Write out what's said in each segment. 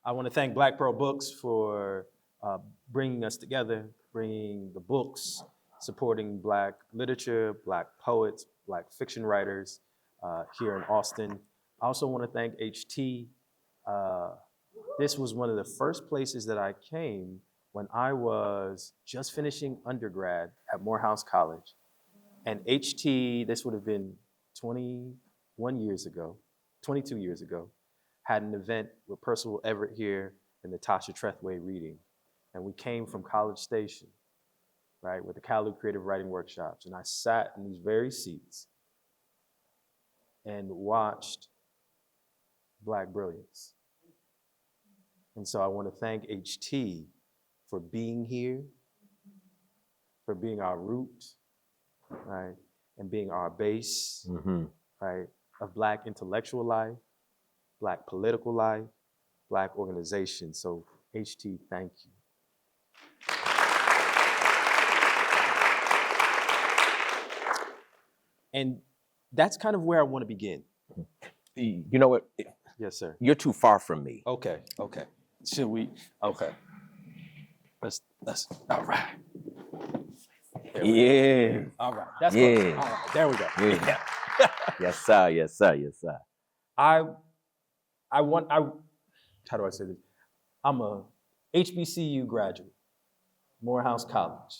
I want to thank Black Pearl Books for bringing us together, bringing the books, supporting Black literature, Black poets, Black fiction writers here in Austin. I also want to thank HT. This was one of the first places that I came when I was just finishing undergrad at Morehouse College. And HT, this would have been 21 years ago, 22 years ago, had an event with Percival Everett here and the Tasha Trethway reading. And we came from College Station, right, with the Kalu Creative Writing Workshops. And I sat in these very seats and watched Black brilliance. And so I want to thank HT for being here, for being our root, right, and being our base, right, of Black intellectual life, Black political life, Black organization. So HT, thank you. And that's kind of where I want to begin. You know what? Yes, sir. You're too far from me. Okay. Should we? Okay. Let's, all right. Yeah. All right. That's Yeah. close. All right. There we go. Yeah. Yes, sir. Yes, sir. Yes, sir. how do I say this? I'm a HBCU graduate, Morehouse College.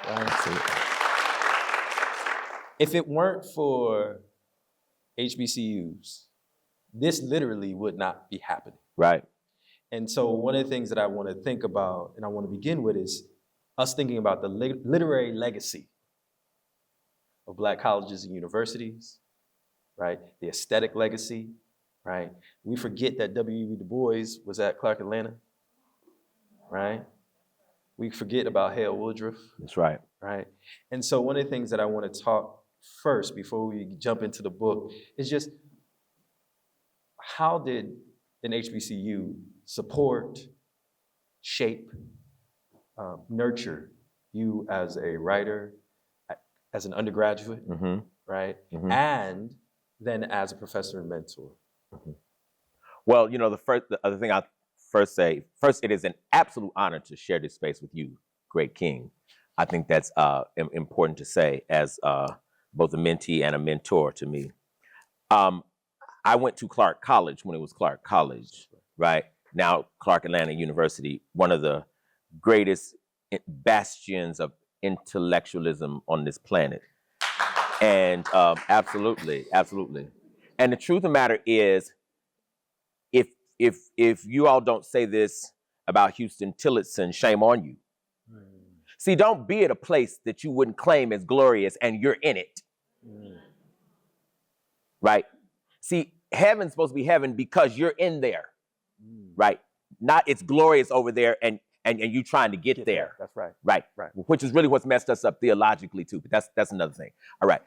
Right? If it weren't for HBCUs, this literally would not be happening. Right. And so one of the things that I want to think about and I want to begin with is us thinking about the literary legacy of Black colleges and universities, right? The aesthetic legacy, right? We forget that W.E.B. Du Bois was at Clark Atlanta, right? We forget about Hale Woodruff. That's right. Right? And so one of the things that I want to talk first before we jump into the book is just how did an HBCU support, shape, nurture you as a writer, as an undergraduate, right? And then as a professor and mentor. Well, you know, the other thing I'll first say, it is an absolute honor to share this space with you, great King. I think that's important to say as both a mentee and a mentor to me. I went to Clark College when it was Clark College, right? Now Clark Atlanta University, one of the greatest bastions of intellectualism on this planet. And absolutely. And the truth of the matter is, if you all don't say this about Houston Tillotson, shame on you. See, don't be at a place that you wouldn't claim as glorious and you're in it. Right? See, heaven's supposed to be heaven because you're in there. Right? Not it's glorious over there and you trying to get there. That's right. Right. Which is really what's messed us up theologically too, but that's another thing. All right.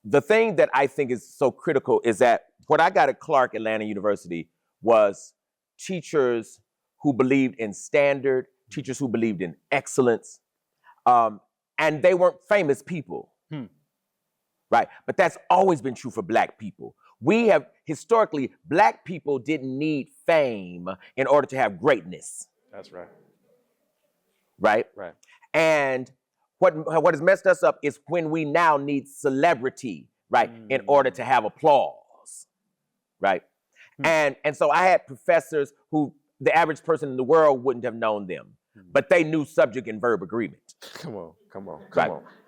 The thing that I think is so critical is that what I got at Clark Atlanta University was teachers who believed in standard, teachers who believed in excellence, and they weren't famous people, right? But that's always been true for Black people. We have, historically, Black people didn't need fame in order to have greatness. That's right. Right? Right. And what has messed us up is when we now need celebrity, right, in order to have applause, right? And so I had professors who the average person in the world wouldn't have known them, but they knew subject and verb agreement. Come on.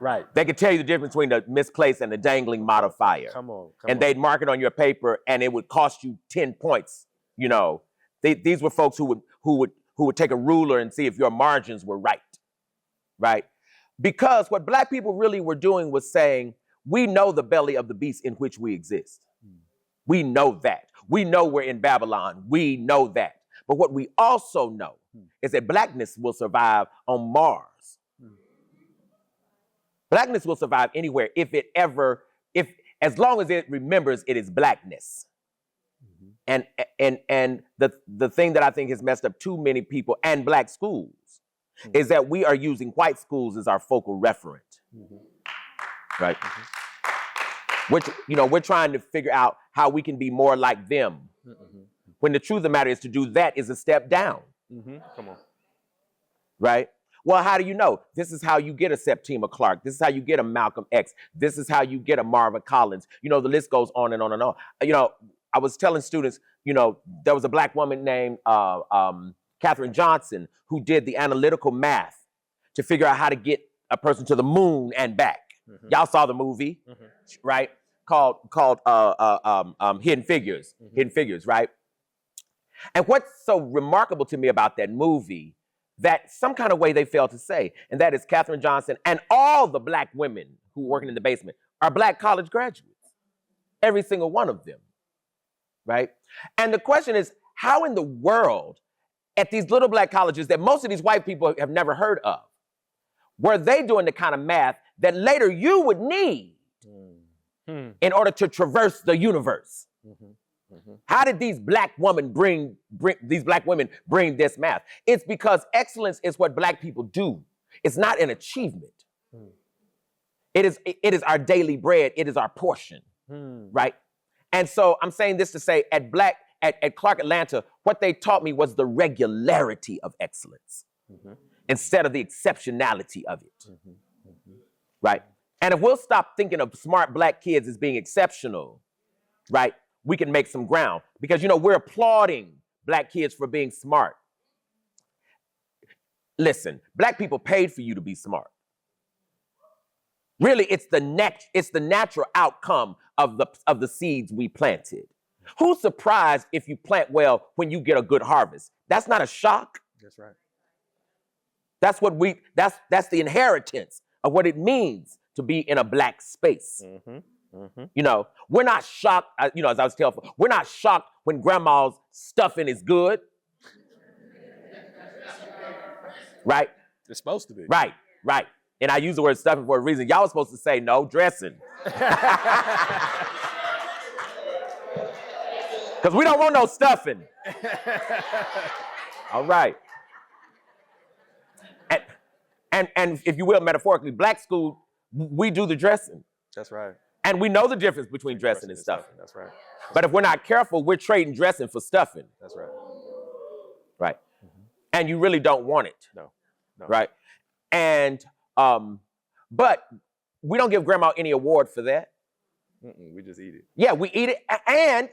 Right. They could tell you the difference between the misplaced and the dangling modifier. Come on. And they'd mark it on your paper and it would cost you 10 points, you know. These were folks who would take a ruler and see if your margins were right, right? Because what Black people really were doing was saying, we know the belly of the beast in which we exist. We know that. We know we're in Babylon. We know that. But what we also know is that Blackness will survive on Mars. Blackness will survive anywhere if as long as it remembers it is Blackness. And the thing that I think has messed up too many people and Black schools is that we are using white schools as our focal referent, right? Which, you know, we're trying to figure out how we can be more like them, when the truth of the matter is to do that is a step down. Come on. Right? Well, how do you know? This is how you get a Septima Clark. This is how you get a Malcolm X. This is how you get a Marvin Collins. You know, the list goes on and on and on. You know, I was telling students, you know, there was a black woman named Katherine Johnson who did the analytical math to figure out how to get a person to the moon and back. Y'all saw the movie, right? Called Hidden Figures. Hidden Figures, right? And what's so remarkable to me about that movie, that some kind of way they failed to say, and that is Katherine Johnson and all the black women who are working in the basement are black college graduates. Every single one of them, right? And the question is, how in the world, at these little black colleges that most of these white people have never heard of, were they doing the kind of math that later you would need in order to traverse the universe? How did these black women bring this math? It's because excellence is what black people do. It's not an achievement. It is our daily bread. It is our portion, right? And so I'm saying this to say at Clark Atlanta, what they taught me was the regularity of excellence instead of the exceptionality of it, right? And if we'll stop thinking of smart black kids as being exceptional, right, we can make some ground. Because, you know, we're applauding black kids for being smart. Listen, black people paid for you to be smart. Really, it's the natural outcome of the seeds we planted. Who's surprised if you plant well when you get a good harvest? That's not a shock. That's right. That's the inheritance of what it means to be in a black space. You know, we're not shocked, you know, as I was telling, we're not shocked when grandma's stuffing is good. Right? It's supposed to be. Right. And I use the word stuffing for a reason. Y'all were supposed to say no, dressing. Because we don't want no stuffing. All right. And if you will, metaphorically, black school, we do the dressing. That's right. And we know the difference between dressing and stuffing. That's right. But if we're not careful, we're trading dressing for stuffing. That's right. Right. And you really don't want it. No. Right. And, but we don't give grandma any award for that. We just eat it. Yeah, we eat it, and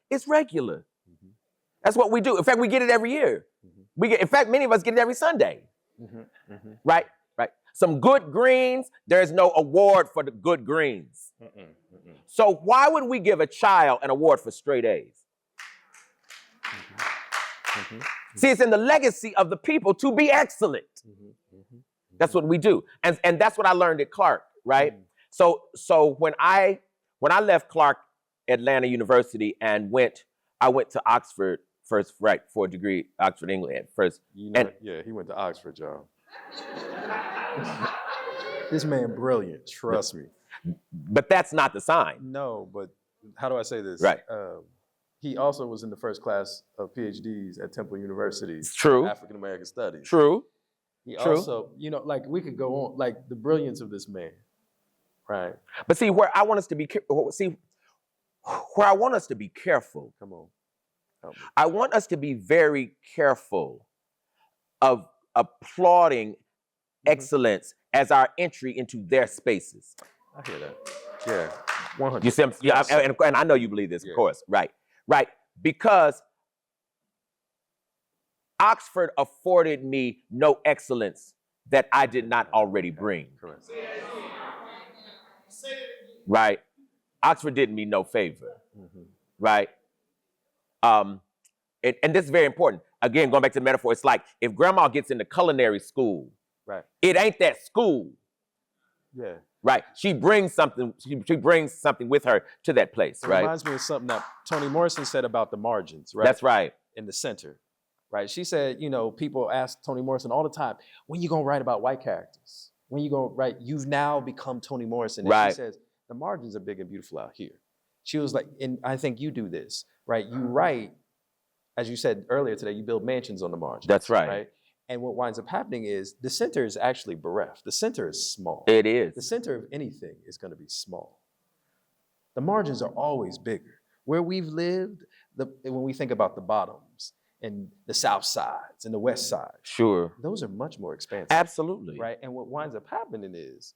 it's regular. That's what we do. In fact, we get it every year. In fact, many of us get it every Sunday. Right. Some good greens, there's no award for the good greens. So why would we give a child an award for straight A's? See, it's in the legacy of the people to be excellent. That's what we do. And that's what I learned at Clark, right? So when I left Clark Atlanta University and I went to Oxford first, right, for a degree, Oxford, England at first. You know, yeah, he went to Oxford, y'all. This man brilliant, trust me. But that's not the sign. No, but how do I say this? Right. He also was in the first class of PhDs at Temple University. It's true. African American Studies. True. He also, you know, like we could go on, like the brilliance of this man. Right. But see, where I want us to be careful. Come on. Help me. I want us to be very careful of applauding excellence as our entry into their spaces. I hear that. Yeah. 100. You see, Yes. and I know you believe this, of course. Right. Because Oxford afforded me no excellence that I did not already bring. Correct. Right. Oxford did me no favor. Right. And this is very important. Again, going back to the metaphor, it's like if grandma gets into culinary school, right, it ain't that school. Yeah. Right. She brings something. She brings something with her to that place. It right. reminds me of something that Toni Morrison said about the margins. Right. That's right. In the center. Right. She said, you know, people ask Toni Morrison all the time, when you gonna write about white characters? When you gonna write? You've now become Toni Morrison. And right. She says the margins are big and beautiful out here. She was like, and I think you do this, right? You write, as you said earlier today, you build mansions on the margins. That's right. And what winds up happening is the center is actually bereft. The center is small. It is. The center of anything is going to be small. The margins are always bigger. Where we've lived, when we think about the bottoms and the South Sides and the West Side, Sure. those are much more expansive. Absolutely. Right. And what winds up happening is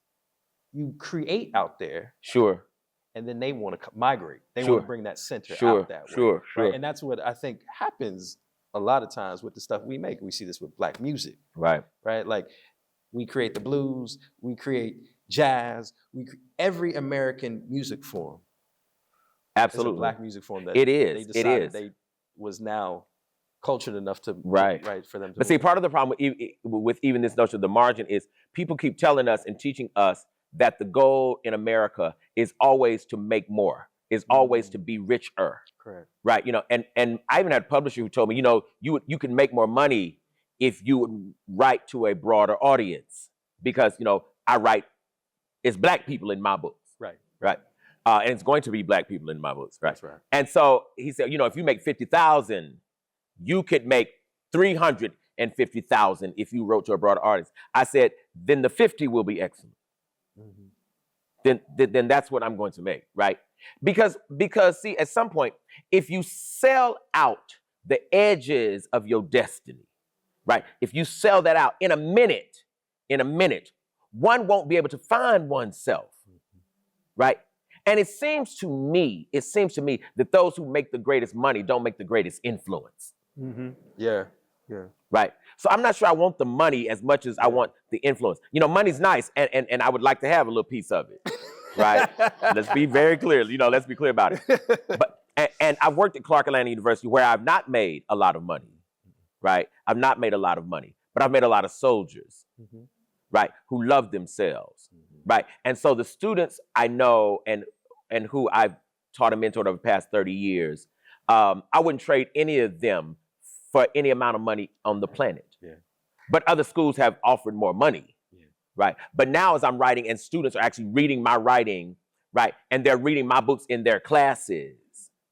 you create out there, Sure. and then they want to migrate. They Sure. want to bring that center Sure. out that way. Sure. Right. And that's what I think happens a lot of times with the stuff we make. We see this with Black music. Right. Right. Like we create the blues, we create jazz, every American music form. Absolutely. It's a Black music form that it is. they decided it is. they was now cultured enough to Right for them to But see, part of the problem with even this notion of the margin is people keep telling us and teaching us that the goal in America is always to make more, is always to be richer. Correct. Right. And I even had a publisher who told me, you can make more money if you would write to a broader audience, because I write, it's Black people in my books. Right. Right. And it's going to be Black people in my books. Right. That's right. And so he said, if you make 50,000, you could make 350,000 if you wrote to a broader audience. I said, then the 50 will be excellent. Mm-hmm. Then that's what I'm going to make, right? Because see, at some point, if you sell out the edges of your destiny, right? If you sell that out in a minute, one won't be able to find oneself, right? And it seems to me that those who make the greatest money don't make the greatest influence. Mm-hmm. Yeah. Right. So I'm not sure I want the money as much as I want the influence. Money's nice, and I would like to have a little piece of it. Right. Let's be very clear. Let's be clear about it. But and I've worked at Clark Atlanta University, where I've not made a lot of money. Right. I've not made a lot of money, but I've made a lot of soldiers. Mm-hmm. Right. Who love themselves. Mm-hmm. Right. And so the students I know and who I've taught and mentored over the past 30 years, I wouldn't trade any of them for any amount of money on the planet. Yeah. But other schools have offered more money. Yeah. Right. But now as I'm writing and students are actually reading my writing, right, and they're reading my books in their classes,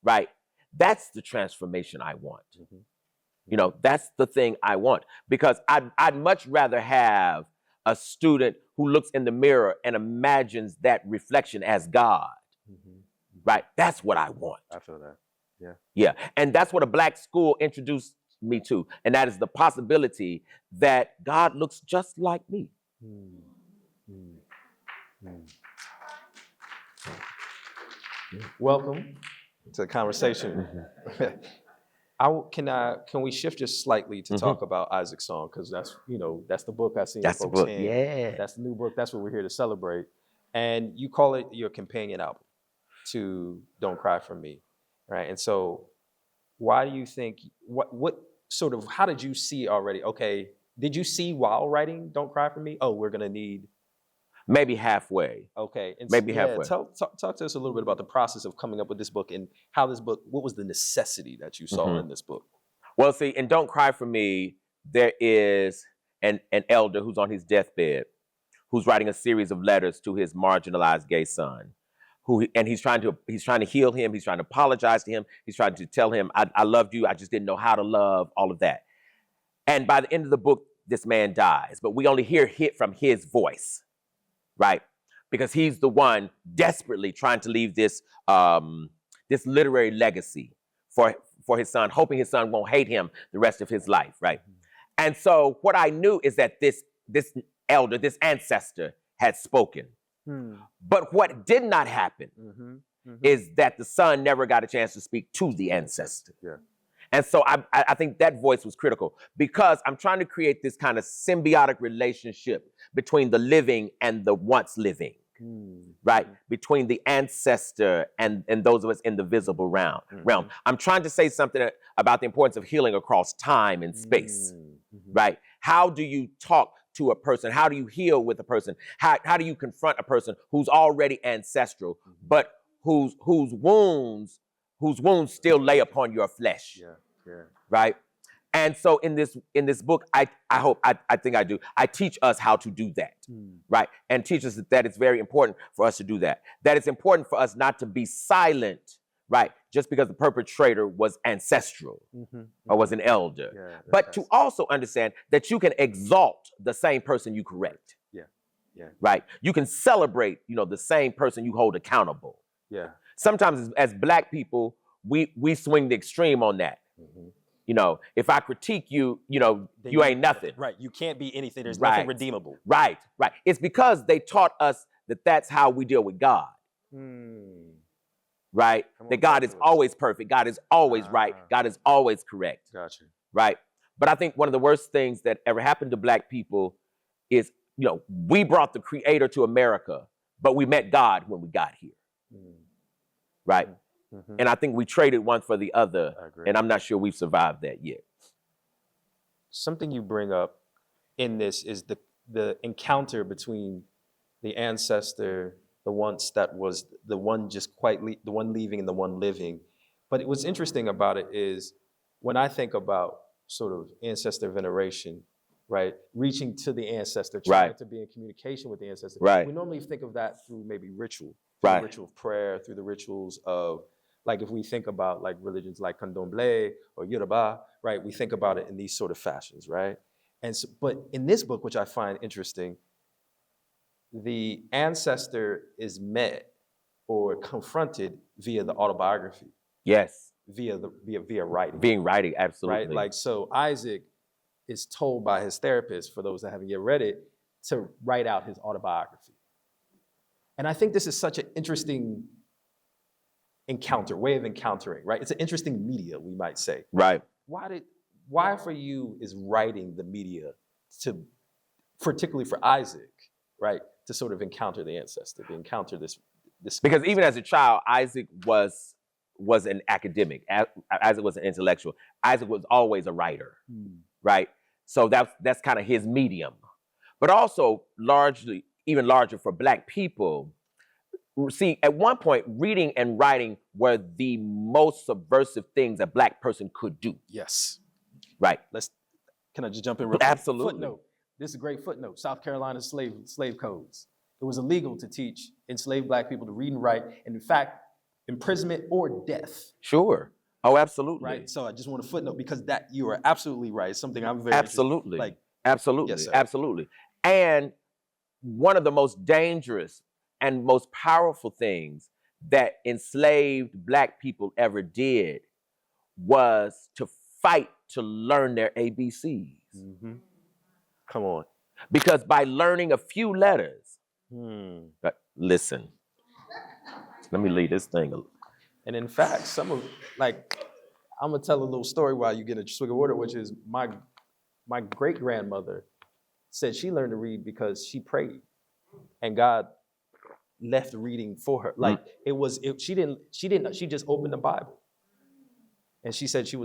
right, that's the transformation I want. Mm-hmm. That's the thing I want, because I'd much rather have a student who looks in the mirror and imagines that reflection as God. Mm-hmm. Right. That's what I want. I feel that. Yeah. Yeah. And that's what a Black school introduced me to. And that is the possibility that God looks just like me. Welcome to the conversation. Can we shift just slightly to talk about Isaac's song? Because that's the book I seen that's folks the book. in. Yeah. That's the new book. That's what we're here to celebrate. And you call it your companion album to Don't Cry for Me, right? And so why do you think, what sort of, how did you see already? Okay, did you see while writing Don't Cry for Me, we're gonna need? Maybe halfway. Okay. And maybe halfway. Talk to us a little bit about the process of coming up with this book and how this book, what was the necessity that you saw in this book? Well, see, in Don't Cry for Me, there is an elder who's on his deathbed, who's writing a series of letters to his marginalized gay son. He's trying to heal him. He's trying to apologize to him. He's trying to tell him, I loved you. I just didn't know how to love, all of that. And by the end of the book, this man dies, but we only hear it from his voice, right? Because he's the one desperately trying to leave this literary legacy for his son, hoping his son won't hate him the rest of his life, right? And so what I knew is that this elder, this ancestor had spoken. But what did not happen is that the son never got a chance to speak to the ancestor. Yeah. And so I think that voice was critical, because I'm trying to create this kind of symbiotic relationship between the living and the once living, right? Between the ancestor and those of us in the visible realm. I'm trying to say something about the importance of healing across time and space, right? How do you talk to a person? How do you heal with a person? How do you confront a person who's already ancestral, but whose wounds still lay upon your flesh? Right? And so in this book, I think I do. I teach us how to do that, right? And teach us that it's very important for us to do that. That it's important for us not to be silent, right? Just because the perpetrator was ancestral or was an elder, but to also understand that you can exalt the same person you correct. Right? You can celebrate, the same person you hold accountable. Sometimes as Black people, we swing the extreme on that. Mhm. You know, if I critique you, you know, Then you ain't nothing. Right. You can't be anything. There's Right. nothing redeemable. Right. It's because they taught us that that's how we deal with God. Right? Come on, That God talk is to us. always perfect. God is always right. God is always correct. Gotcha. Right? But I think one of the worst things that ever happened to Black people is, you know, we brought the Creator to America, but we met God when we got here. Right? Mhm. And I think we traded one for the other, I agree. and I'm not sure we've survived that yet. Something you bring up in this is the encounter between the ancestor, the once that was the one just the one leaving and the one living. But what's interesting about it is when I think about sort of ancestor veneration, right? Reaching to the ancestor, trying Right. to be in communication with the ancestor. Right. We normally think of that through maybe ritual, Right. the ritual of prayer, through the rituals of, like if we think about like religions like Candomblé or Yoruba, right? We think about it in these sort of fashions, right? And so, but in this book, which I find interesting, the ancestor is met or confronted via the autobiography, Yes. via writing, Being writing, absolutely. right? Like, so Isaac is told by his therapist, for those that haven't yet read it, to write out his autobiography. And I think this is such an interesting way of encountering, right? It's an interesting media, we might say. Right. Why for you is writing the media to, particularly for Isaac, right, to sort of encounter the ancestor, to encounter this. Because even as a child, Isaac was an academic. Isaac was an intellectual. Isaac was always a writer, right? So that's kind of his medium. But also largely, even larger for Black people, see, at one point, reading and writing were the most subversive things a Black person could do. Yes. Right. Can I just jump in real quick? Absolutely. Footnote. This is a great footnote. South Carolina slave codes. It was illegal to teach enslaved Black people to read and write, and in fact, imprisonment or death. Sure. Oh, absolutely. Right. So I just want to footnote, because that you are absolutely right. It's something I'm very absolutely like. Absolutely. Yes, sir. Absolutely. And one of the most dangerous and most powerful things that enslaved Black people ever did was to fight to learn their ABCs. Mm-hmm. Come on. Because by learning a few letters, listen, let me leave this thing. And in fact, I'm gonna tell a little story while you get a swig of water, which is my great grandmother said she learned to read because she prayed, and God left reading for her. Like she just opened the Bible, and she said she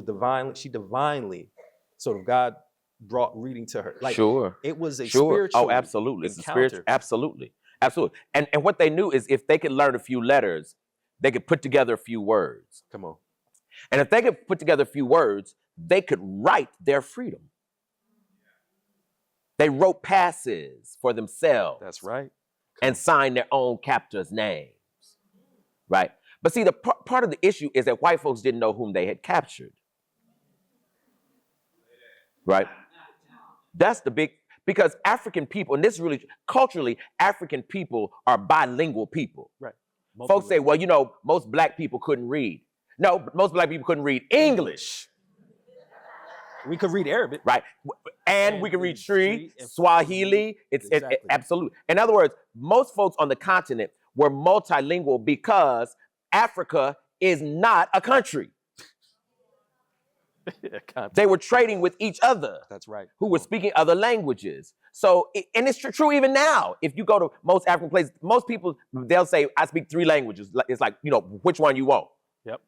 divinely sort of, God brought reading to her. Like, sure. It was a sure. spiritual. Oh, absolutely. It's encounter. a spiritual. Absolutely. Absolutely. And what they knew is if they could learn a few letters, they could put together a few words. Come on. And if they could put together a few words, they could write their freedom. They wrote passes for themselves. That's right. And signed their own captors' names. Right? But see, the part of the issue is that white folks didn't know whom they had captured. Right? That's the big, because African people, and this is really, culturally, African people are bilingual people. Right. Folks say, well, you know, most Black people couldn't read. No, most Black people couldn't read English. We could read Arabic. Right. And we can read Shri, Swahili. It's absolute. In other words, most folks on the continent were multilingual because Africa is not a country. They were trading with each other. That's right. Who were speaking other languages. So, and it's true even now. If you go to most African places, most people, they'll say, I speak 3 languages. It's like, you know, which one you want? Yep.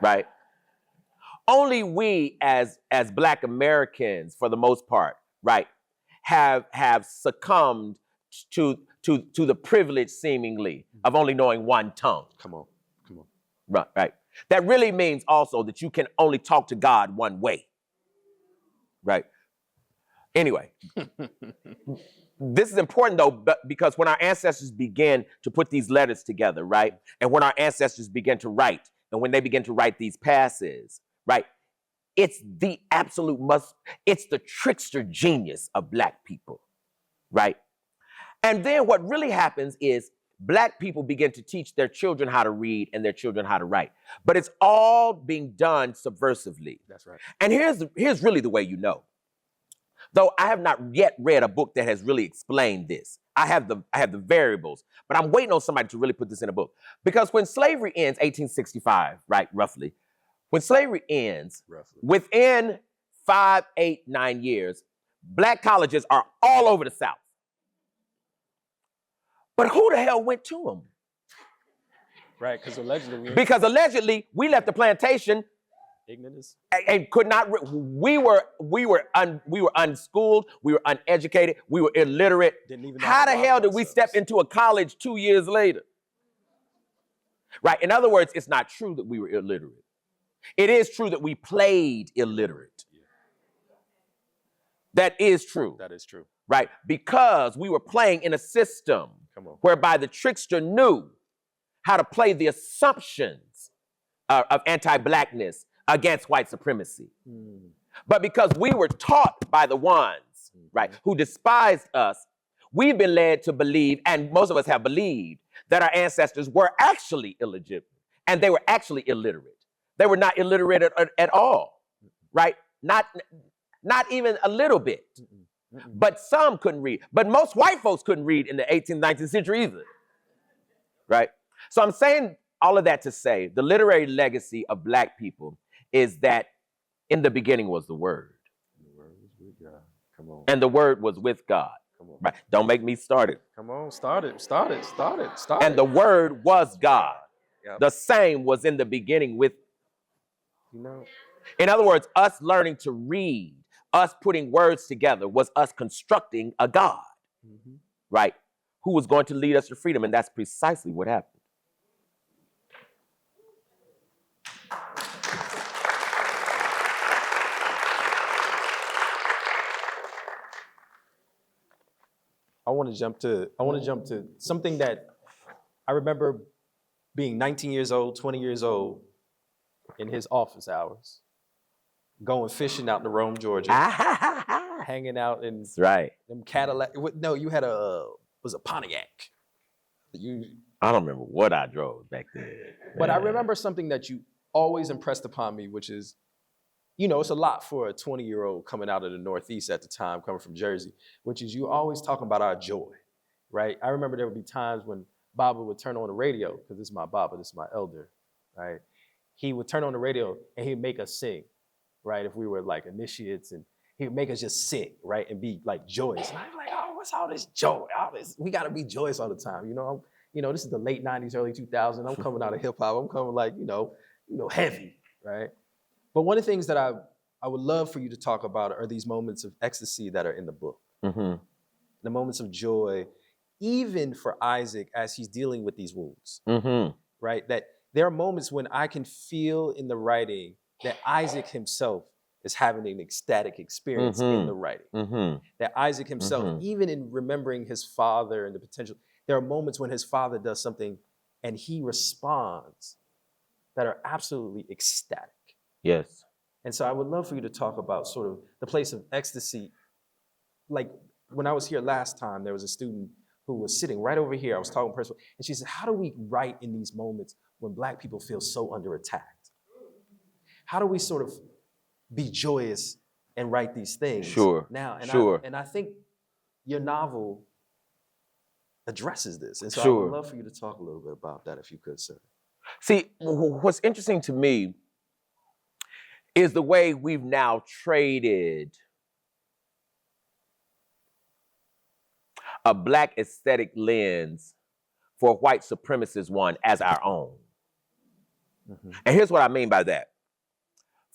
Right? Only we as Black Americans, for the most part, right, have succumbed to the privilege, seemingly, of only knowing one tongue. Come on. Right. That really means also that you can only talk to God one way. Right. Anyway, this is important though, because when our ancestors began to put these letters together, right, and when our ancestors began to write, and when they began to write these passes, right, it's the absolute it's the trickster genius of Black people, right? And then what really happens is Black people begin to teach their children how to read and their children how to write. But it's all being done subversively. That's right. And here's really the way you know. Though I have not yet read a book that has really explained this. I have the variables, but I'm waiting on somebody to really put this in a book. Because when slavery ends, 1865, right, roughly, when slavery ends, within 5, 8, 9 years, Black colleges are all over the South. But who the hell went to them? Right, because allegedly we left the plantation ignorance and could not. We were unschooled. We were uneducated. We were illiterate. How the hell did we step into a college 2 years later? Right. In other words, it's not true that we were illiterate. It is true that we played illiterate. That is true. That is true. Right, because we were playing in a system whereby the trickster knew how to play the assumptions of anti-Blackness against white supremacy. But because we were taught by the ones, right, who despised us, we've been led to believe, and most of us have believed, that our ancestors were actually illegitimate, and they were actually illiterate. They were not illiterate at all, right? Not even a little bit. But some couldn't read. But most white folks couldn't read in the 18th, 19th century either, right? So I'm saying all of that to say the literary legacy of Black people is that in the beginning was the Word. The Word was with God. Come on. And the Word was with God. Come on. Right? Don't make me start it. Come on, start it. And the Word was God. Yep. The same was in the beginning with, you know. In other words, us learning to read, us putting words together was us constructing a God, right? Who was going to lead us to freedom. And that's precisely what happened. I want to jump to something that I remember being 19 years old, 20 years old in his office hours, going fishing out in Rome, Georgia, hanging out in them Cadillac. No, you had was a Pontiac. I don't remember what I drove back then. But I remember something that you always impressed upon me, which is, you know, it's a lot for a 20-year-old coming out of the Northeast at the time, coming from Jersey, which is you always talking about our joy, right? I remember there would be times when Baba would turn on the radio, because this is my Baba, this is my elder, right? He would turn on the radio and he'd make us sing, right? If we were like initiates, and he'd make us just sing, right? And be like joyous. And I'm like, oh, what's all this joy? We gotta be joyous all the time, you know? This is the late 90s, early 2000s. I'm coming out of hip hop. I'm coming like, heavy, right? But one of the things that I would love for you to talk about are these moments of ecstasy that are in the book. The moments of joy, even for Isaac as he's dealing with these wounds, right? That there are moments when I can feel in the writing that Isaac himself is having an ecstatic experience in the writing. That Isaac himself, even in remembering his father and the potential, there are moments when his father does something and he responds that are absolutely ecstatic. Yes. And so I would love for you to talk about sort of the place of ecstasy. Like when I was here last time, there was a student who was sitting right over here. I was talking personally, and she said, how do we write in these moments when Black people feel so under attack? How do we sort of be joyous and write these things now? And I think your novel addresses this. And so I would love for you to talk a little bit about that if you could, sir. See, what's interesting to me is the way we've now traded a Black aesthetic lens for a white supremacist one as our own. And here's what I mean by that.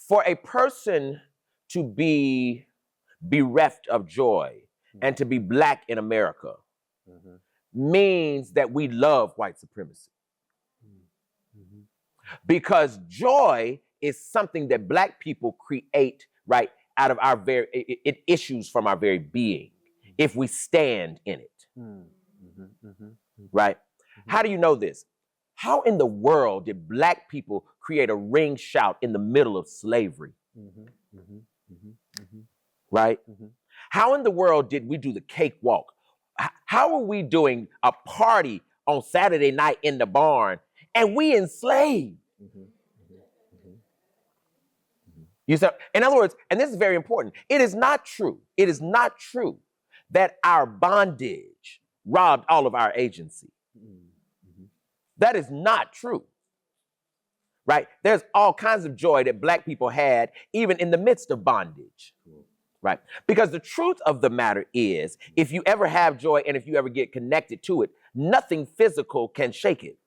For a person to be bereft of joy and to be Black in America means that we love white supremacy. Because joy is something that Black people create, right, out of our very, it issues from our very being, if we stand in it, right? How do you know this? How in the world did Black people create a ring shout in the middle of slavery, right? How in the world did we do the cakewalk? How are we doing a party on Saturday night in the barn, and we enslaved. You said, in other words, and this is very important, it is not true that our bondage robbed all of our agency. That is not true. Right? There's all kinds of joy that Black people had even in the midst of bondage. Right? Because the truth of the matter is, if you ever have joy and if you ever get connected to it, nothing physical can shake it.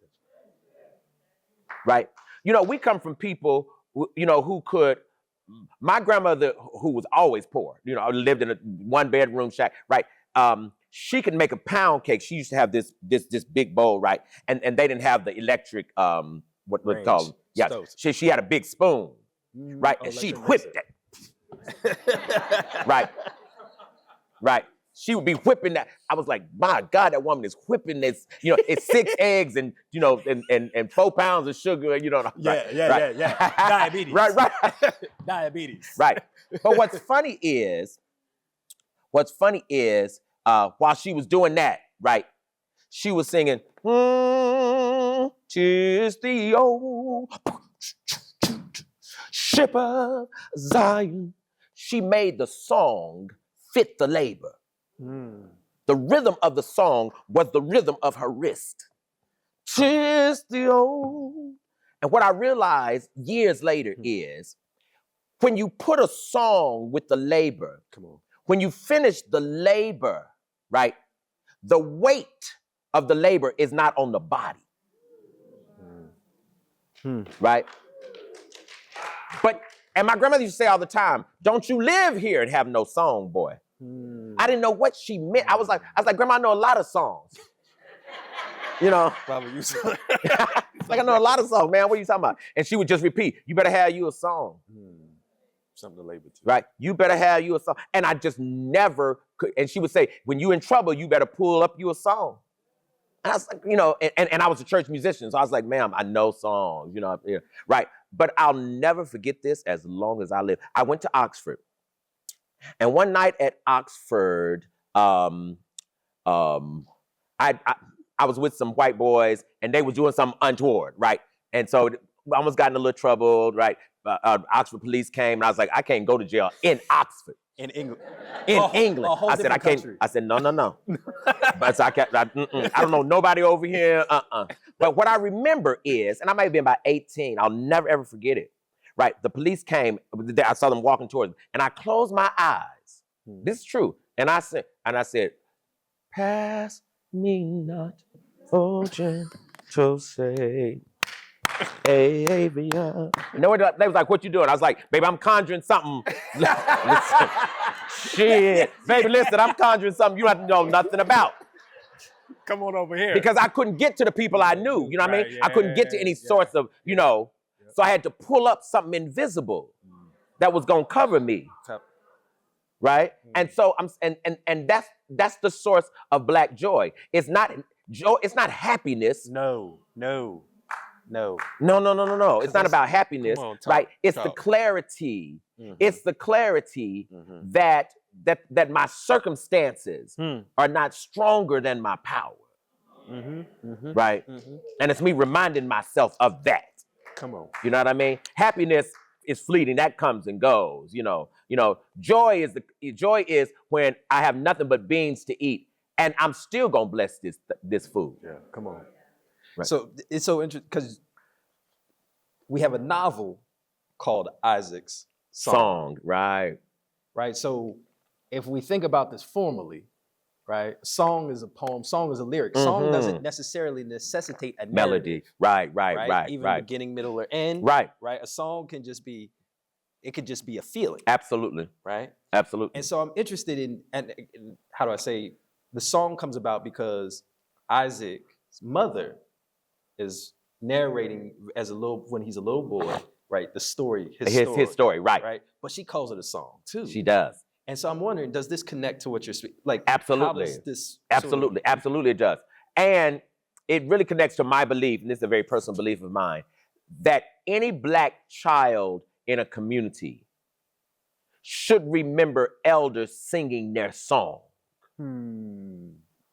Right? You know, we come from people, who could, my grandmother, who was always poor, lived in a one-bedroom shack, right? She could make a pound cake. She used to have this big bowl, right? And they didn't have the electric, what they call them? Yeah, she had a big spoon, right? And she'd whip that. Right. She would be whipping that. I was like, my God, that woman is whipping this. It's 6 eggs and 4 pounds of sugar. Yeah. Diabetes. Right. Diabetes. Right. But what's funny is, while she was doing that, right, she was singing, "'Tis the old ship of Zion." She made the song fit the labor. The rhythm of the song was the rhythm of her wrist. "'Tis the old." And what I realized years later is, when you put a song with the labor, when you finish the labor, right, the weight of the labor is not on the body. Right? And my grandmother used to say all the time, "Don't you live here and have no song, boy." I didn't know what she meant. I was like, "Grandma, I know a lot of songs." Probably you said. Like, I know a lot of songs, man. What are you talking about? And she would just repeat, "You better have you a song." Something to labor to. Right? "You better have you a song." And I just never could. And she would say, "When you in trouble, you better pull up you a song." And I was like, and I was a church musician. So I was like, "Ma'am, I know songs, right?" But I'll never forget this as long as I live. I went to Oxford. And one night at Oxford, I was with some white boys and they were doing something untoward, right? And so I almost got in a little trouble, right? Oxford police came and I was like, I can't go to jail in Oxford. In England. England. I said, I can't. Country. I said, no. But I don't know nobody over here. But what I remember is, and I might have been about 18, I'll never ever forget it. Right? The police came, I saw them walking towards me, and I closed my eyes. This is true. And I said, "Pass me not, oh gentle Savior." You know what? They was like, "What you doing?" I was like, "Baby, I'm conjuring something." Listen, shit. Baby, listen, I'm conjuring something you don't have to know nothing about. Come on over here. Because I couldn't get to the people I knew. You know what I mean? Yeah, I couldn't get to any source of, So I had to pull up something invisible that was gonna cover me. Right? And so and that's the source of Black joy. It's not joy, it's not happiness. No. No. It's not about happiness, right? It's the clarity. It's the clarity that my circumstances are not stronger than my power. Right? And it's me reminding myself of that. Come on. You know what I mean? Happiness is fleeting. That comes and goes. Joy is when I have nothing but beans to eat, and I'm still gonna bless this food. Yeah, come on. Right. So it's so interesting because we have a novel called Isaac's Song. Right. Right. So if we think about this formally, right, song is a poem, song is a lyric. Song doesn't necessarily necessitate a melody. Right. Even beginning, middle, or end. Right. A song can just be, it could just be a feeling. Absolutely. Right. Absolutely. And so I'm interested in how do I say, the song comes about because Isaac's mother is narrating when he's a little boy, right? The story, his story, right? Right. But she calls it a song too. She does. And so I'm wondering, does this connect to what you're speaking? Like, absolutely. How does this? Absolutely, it does. And it really connects to my belief, and this is a very personal belief of mine, that any Black child in a community should remember elders singing their song.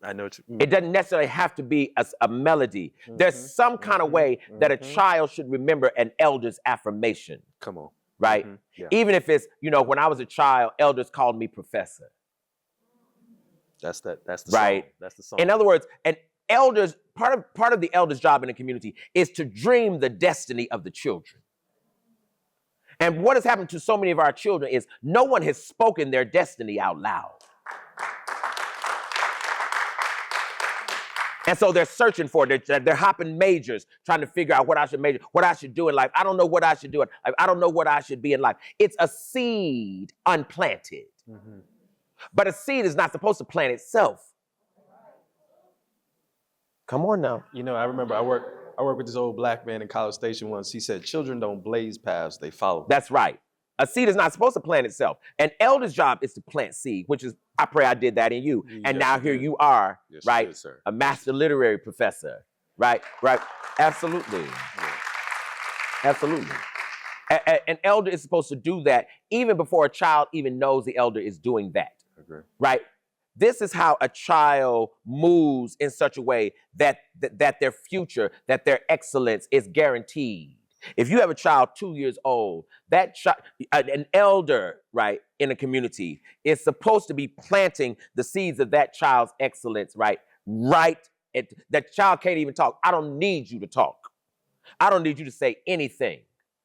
I know what you It doesn't necessarily have to be a melody. There's some kind of way that a child should remember an elder's affirmation. Come on. Right? Yeah. Even if it's, when I was a child, elders called me professor. That's the right. song. That's the song. In other words, an elder's part of the elder's job in the community is to dream the destiny of the children. And what has happened to so many of our children is no one has spoken their destiny out loud. And so they're searching for it. They're hopping majors, trying to figure out what I should do in life. I don't know what I should do. I don't know what I should be in life. It's a seed unplanted. But a seed is not supposed to plant itself. Come on now. I remember I worked with this old black man in College Station once. He said, children don't blaze paths, they follow. That's right. A seed is not supposed to plant itself. An elder's job is to plant seed, which is, I pray I did that in you. And now here you are, right? Yes, sir. A master literary professor, right? Absolutely. Yeah. Absolutely. An elder is supposed to do that even before a child even knows the elder is doing that. Agree. Right? This is how a child moves in such a way that their future, that their excellence is guaranteed. If you have a child 2 years old, an elder, right, in a community is supposed to be planting the seeds of that child's excellence, right? That child can't even talk. I don't need you to talk. I don't need you to say anything,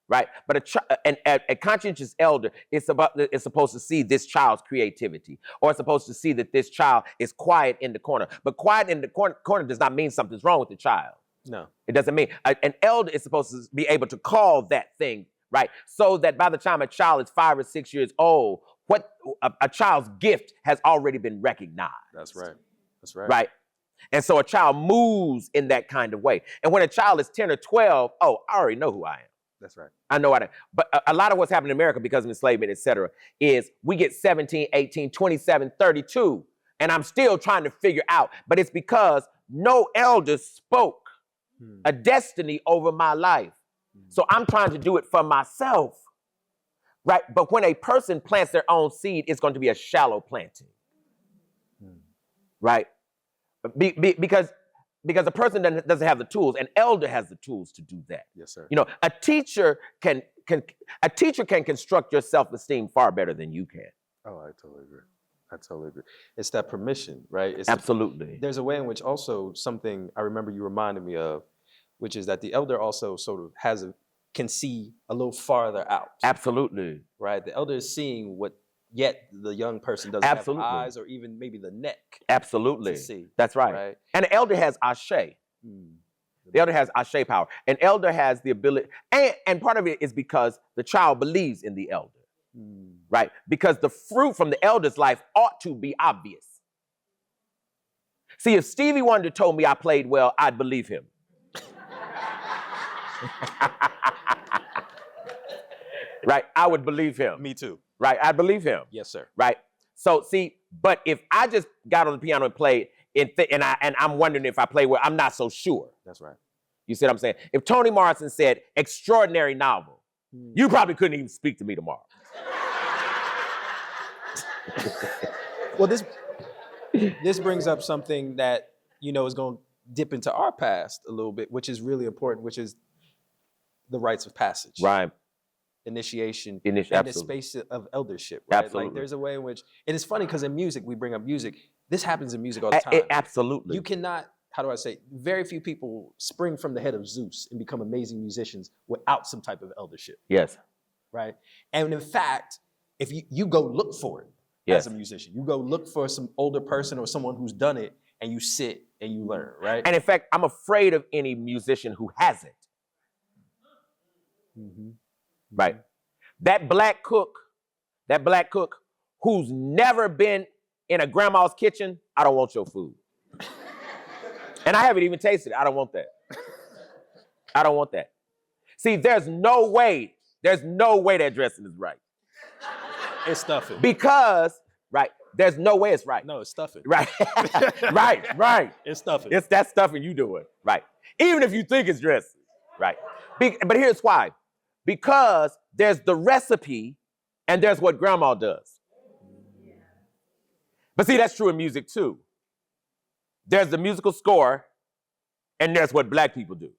right? But a conscientious elder is supposed to see this child's creativity, or it's supposed to see that this child is quiet in the corner. But quiet in the corner does not mean something's wrong with the child. No. It doesn't mean. An elder is supposed to be able to call that thing, right? So that by the time a child is 5 or 6 years old, what a child's gift has already been recognized. That's right. That's right. Right? And so a child moves in that kind of way. And when a child is 10 or 12, I already know who I am. That's right. I know I am. But a lot of what's happened in America because of enslavement, et cetera, is we get 17, 18, 27, 32, and I'm still trying to figure out. But it's because no elder spoke a destiny over my life. So I'm trying to do it for myself, right? But when a person plants their own seed, it's going to be a shallow planting, right? Because a person doesn't have the tools. An elder has the tools to do that. Yes, sir. A teacher can construct your self-esteem far better than you can. Oh, I totally agree. It's that permission, right? Absolutely. There's a way in which also something I remember you reminded me of, which is that the elder also sort of can see a little farther out. Absolutely. Right? The elder is seeing what yet the young person doesn't Absolutely. have eyes or even maybe the neck. Absolutely. To see. That's right. And an elder has ashe. The elder has ashe power. An elder has the ability, and part of it is because the child believes in the elder. Right? Because the fruit from the elder's life ought to be obvious. See, if Stevie Wonder told me I played well, I'd believe him. Right? I would believe him. Me too. Right? I'd believe him. Yes, sir. Right? So see, but if I just got on the piano and played and I'm wondering if I play well, I'm not so sure. That's right. You see what I'm saying? If Toni Morrison said extraordinary novel, you probably couldn't even speak to me tomorrow. Well, this brings up something that is going to dip into our past a little bit, which is really important, which is the rites of passage, right? Initiation, and the space of eldership. Right? Absolutely. Like there's a way in which, and it's funny because in music we bring up music. This happens in music all the time. Absolutely. You cannot. How do I say? Very few people spring from the head of Zeus and become amazing musicians without some type of eldership. Yes. Right. And in fact, if you go look for it. As a musician, you go look for some older person or someone who's done it, and you sit and you learn, right? And in fact, I'm afraid of any musician who hasn't. Right? That black cook who's never been in a grandma's kitchen, I don't want your food. And I haven't even tasted it. I don't want that. I don't want that. See, there's no way that dressing is right. It's stuffing. Because, right, there's no way it's right. No, it's stuffing. Right. right. It's stuffing. It's that stuffing you doing. Right. Even if you think it's dressing. Right. But here's why. Because there's the recipe and there's what grandma does. But see, that's true in music too. there's the musical score, and there's what black people do.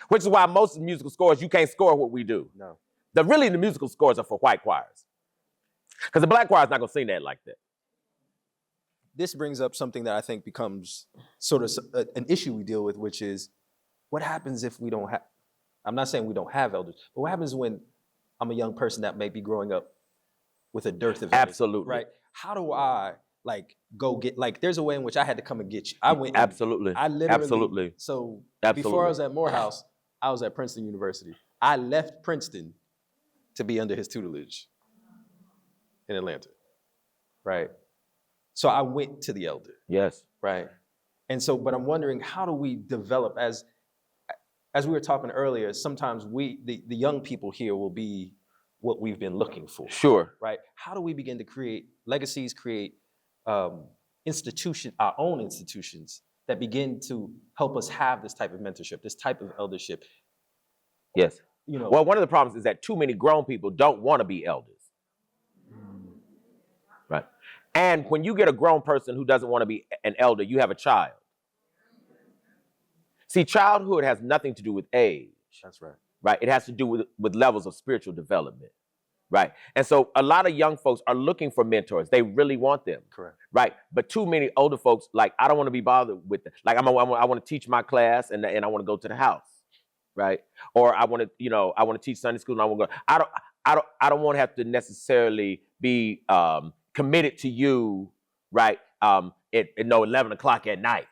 Which is why most musical scores, you can't score what we do. No. Really, the musical scores are for white choirs. Because the black choir is not going to sing that like that. This brings up something that I think becomes sort of an issue we deal with, which is what happens if we don't have, I'm not saying we don't have elders, but what happens when I'm a young person that may be growing up with a dearth of elders, Absolutely. right? How do I go get, there's a way in which I had to come and get you. I went. Absolutely. I literally. Absolutely. So Absolutely. before I was at Morehouse, I was at Princeton University. I left Princeton to be under his tutelage in Atlanta, right? So I went to the elder. Yes. Right. And so, but I'm wondering, how do we develop, as we were talking earlier, sometimes the young people here will be what we've been looking for. Sure. Right. How do we begin to create legacies, create our own institutions that begin to help us have this type of mentorship, this type of eldership? Yes. You know. Well, one of the problems is that too many grown people don't want to be elders. Right. And when you get a grown person who doesn't want to be an elder, you have a child. See, childhood has nothing to do with age. That's right. Right. It has to do with levels of spiritual development. Right. And so a lot of young folks are looking for mentors. They really want them. Correct. Right. But too many older folks, I don't want to be bothered with them. I want to teach my class and I want to go to the house. Right. Or I want to teach Sunday school and I want to go. I don't want to have to necessarily be committed to you, right? At 11 o'clock at night,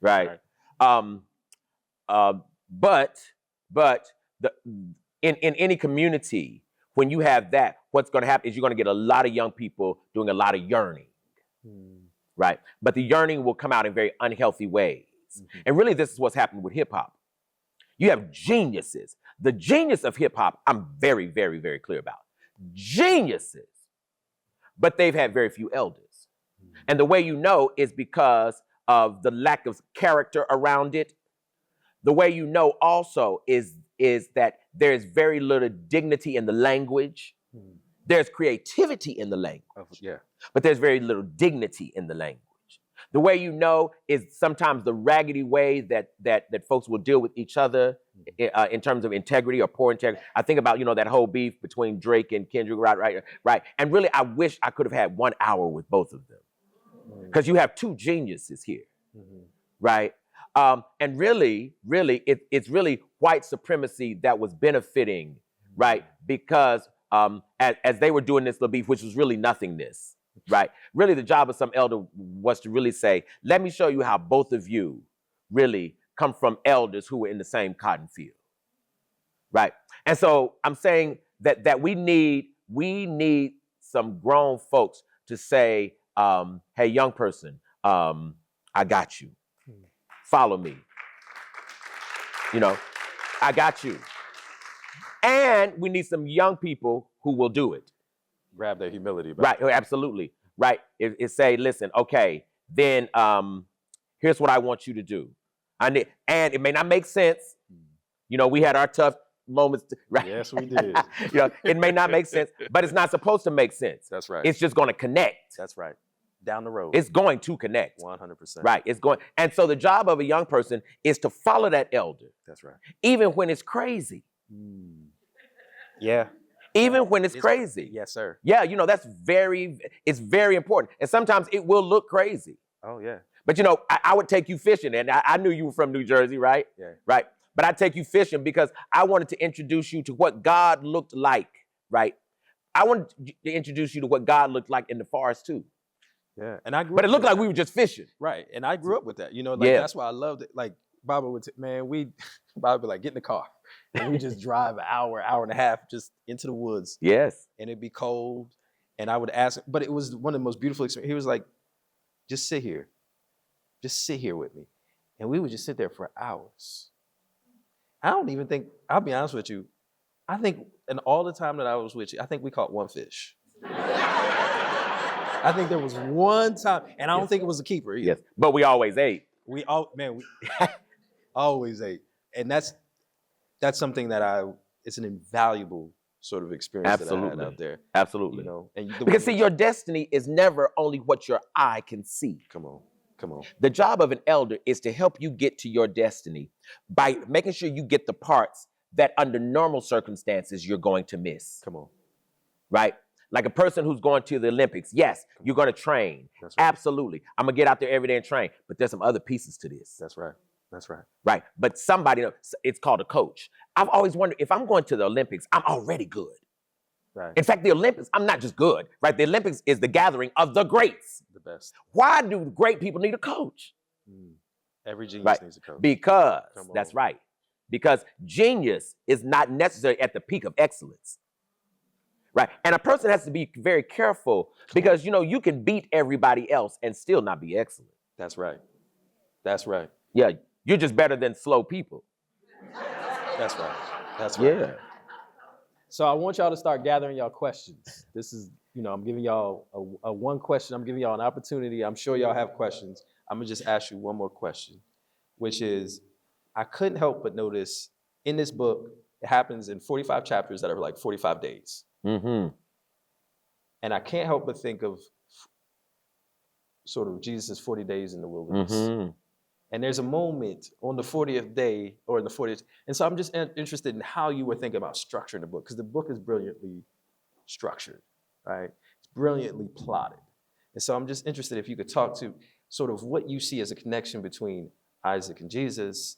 right? But in any community, when you have that, what's going to happen is you're going to get a lot of young people doing a lot of yearning, right? But the yearning will come out in very unhealthy ways. Mm-hmm. And really, this is what's happened with hip hop. You have geniuses. The genius of hip hop, I'm very, very, very clear about. Geniuses. But they've had very few elders. Mm-hmm. And the way you know is because of the lack of character around it. The way you know also is that there's very little dignity in the language. Mm-hmm. There's creativity in the language. But there's very little dignity in the language. The way you know is sometimes the raggedy way that folks will deal with each other in terms of integrity or poor integrity. I think about, that whole beef between Drake and Kendrick, right. And really, I wish I could have had 1 hour with both of them. Because you have two geniuses here, right? And really, it's really white supremacy that was benefiting, right? Because as they were doing this little beef, which was really nothingness, right? Really, the job of some elder was to really say, let me show you how both of you really come from elders who were in the same cotton field, right? And so I'm saying that we need some grown folks to say, hey, young person, I got you. Follow me. I got you. And we need some young people who will do it. Grab their humility back. Right, absolutely. Right. It say, listen, okay, then here's what I want you to do. And it may not make sense. We had our tough moments, right? Yes, we did. It may not make sense, but it's not supposed to make sense. That's right. It's just going to connect. That's right. Down the road. It's going to connect. 100%. Right. It's going. And so the job of a young person is to follow that elder. That's right. Even when it's crazy. Yeah. Even when it's crazy. Yes, sir. Yeah, it's very important. And sometimes it will look crazy. Oh, yeah. But, I would take you fishing, and I knew you were from New Jersey, right? Yeah. Right. But I'd take you fishing because I wanted to introduce you to what God looked like, right? I wanted to introduce you to what God looked like in the forest, too. Yeah. And I grew But up it looked like we were just fishing. Right. And I grew up with that. That's why I loved it. Like, Baba would Baba would be like, get in the car. And we just drive an hour and a half just into the woods. Yes. And it'd be cold. And I would ask, but it was one of the most beautiful experiences. He was like, just sit here. Just sit here with me. And we would just sit there for hours. I don't even think, I'll be honest with you, I think in all the time that I was with you, I think we caught one fish. I think there was one time, and I don't think it was a keeper either. Yes, but we always ate. We always ate. And that's something that it's an invaluable sort of experience Absolutely. that I had out there. Absolutely. And because see, your destiny is never only what your eye can see. Come on. Come on. The job of an elder is to help you get to your destiny by making sure you get the parts that under normal circumstances you're going to miss. Come on. Right? Like a person who's going to the Olympics. Yes, you're going to train. That's right. Absolutely. I'm going to get out there every day and train. But there's some other pieces to this. That's right. That's right. Right. But somebody, it's called a coach. I've always wondered, if I'm going to the Olympics, I'm already good. Right. In fact, the Olympics, I'm not just good, right? The Olympics is the gathering of the greats. The best. Why do great people need a coach? Every genius Right. needs a coach. Because, that's right. Because genius is not necessarily at the peak of excellence. Right. And a person has to be very careful because, you know, you can beat everybody else and still not be excellent. That's right. That's right. Yeah. You're just better than slow people. That's right. That's right. Yeah. So I want y'all to start gathering y'all questions. This is, you know, I'm giving y'all a one question. I'm giving y'all an opportunity. I'm sure y'all have questions. I'm gonna just ask you one more question, which is, I couldn't help but notice in this book, it happens in 45 chapters that are like 45 days. Mm-hmm. And I can't help but think of sort of Jesus' 40 days in the wilderness. Mm-hmm. And there's a moment on the 40th day or in the 40th. And so I'm just interested in how you were thinking about structuring the book, because the book is brilliantly structured, right? It's brilliantly plotted. And so I'm just interested if you could talk to sort of what you see as a connection between Isaac and Jesus.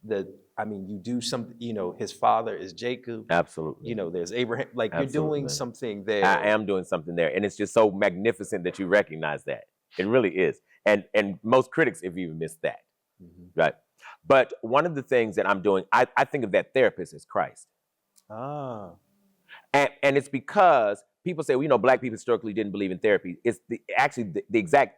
You do something, you know, his father is Jacob. Absolutely. You know, there's Abraham. Like, Absolutely. You're doing something there. I am doing something there. And it's just so magnificent that you recognize that. It really is. And most critics have even missed that. Mm-hmm. Right. But one of the things that I'm doing, I think of that therapist as Christ. Ah. And it's because people say, well, you know, black people historically didn't believe in therapy. It's the exact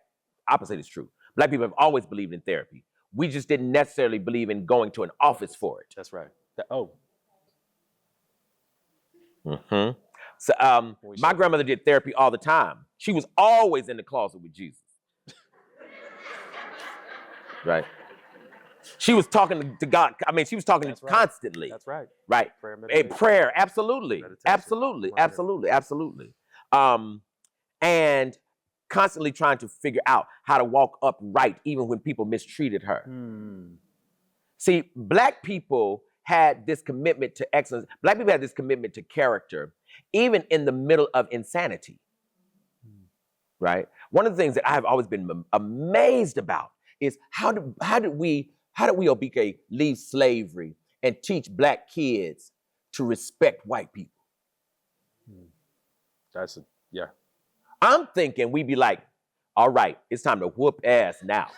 opposite is true. Black people have always believed in therapy. We just didn't necessarily believe in going to an office for it. That's right. Mm-hmm. So my grandmother did therapy all the time. She was always in the closet with Jesus. Right. She was talking to God. I mean, she was talking constantly. That's right. Right. Prayer. Absolutely. Absolutely. Absolutely. Absolutely. And constantly trying to figure out how to walk upright, even when people mistreated her. See, black people had this commitment to excellence. Black people had this commitment to character, even in the middle of insanity. Right. One of the things that I have always been amazed about is how did we, Obike, leave slavery and teach black kids to respect white people? Yeah. I'm thinking we'd be like, all right, it's time to whoop ass now.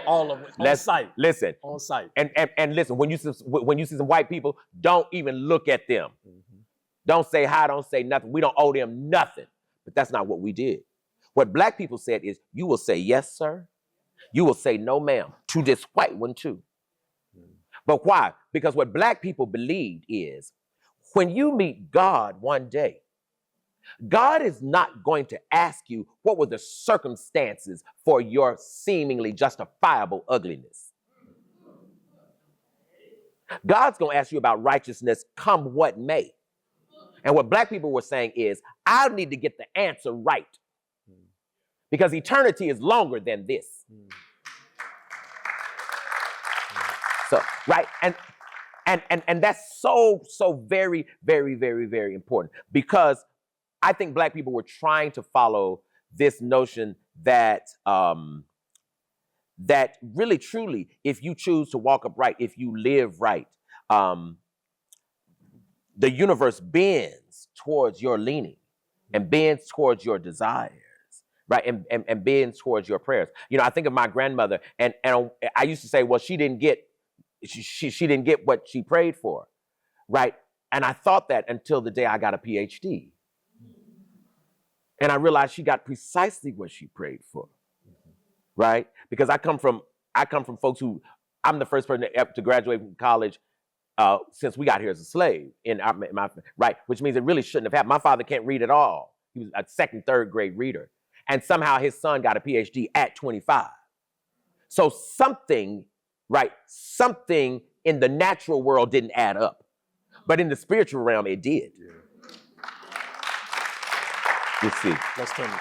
All of it. On site. Listen. On site. And listen, when you see some white people, don't even look at them. Mm-hmm. Don't say hi, don't say nothing. We don't owe them nothing. But that's not what we did. What black people said is, you will say yes, sir. You will say no, ma'am, to this white one too. But why? Because what black people believed is, when you meet God one day, God is not going to ask you what were the circumstances for your seemingly justifiable ugliness. God's going to ask you about righteousness come what may. And what black people were saying is, I need to get the answer right. Because eternity is longer than this. So, right, and that's so very, very, very, very important, because I think black people were trying to follow this notion that that really, truly, if you choose to walk upright, if you live right, the universe bends towards your leaning and bends towards your desires. Right, and bends towards your prayers. You know, I think of my grandmother, and I used to say, well, she didn't get what she prayed for, right? And I thought that until the day I got a PhD, and I realized she got precisely what she prayed for, right? Because I come from folks who, I'm the first person to graduate from college since we got here as a slave in my right, which means it really shouldn't have happened. My father can't read at all. He was a second, third grade reader. And somehow his son got a PhD at 25. So something in the natural world didn't add up. But in the spiritual realm, it did. Yeah. You see. Let's turn it.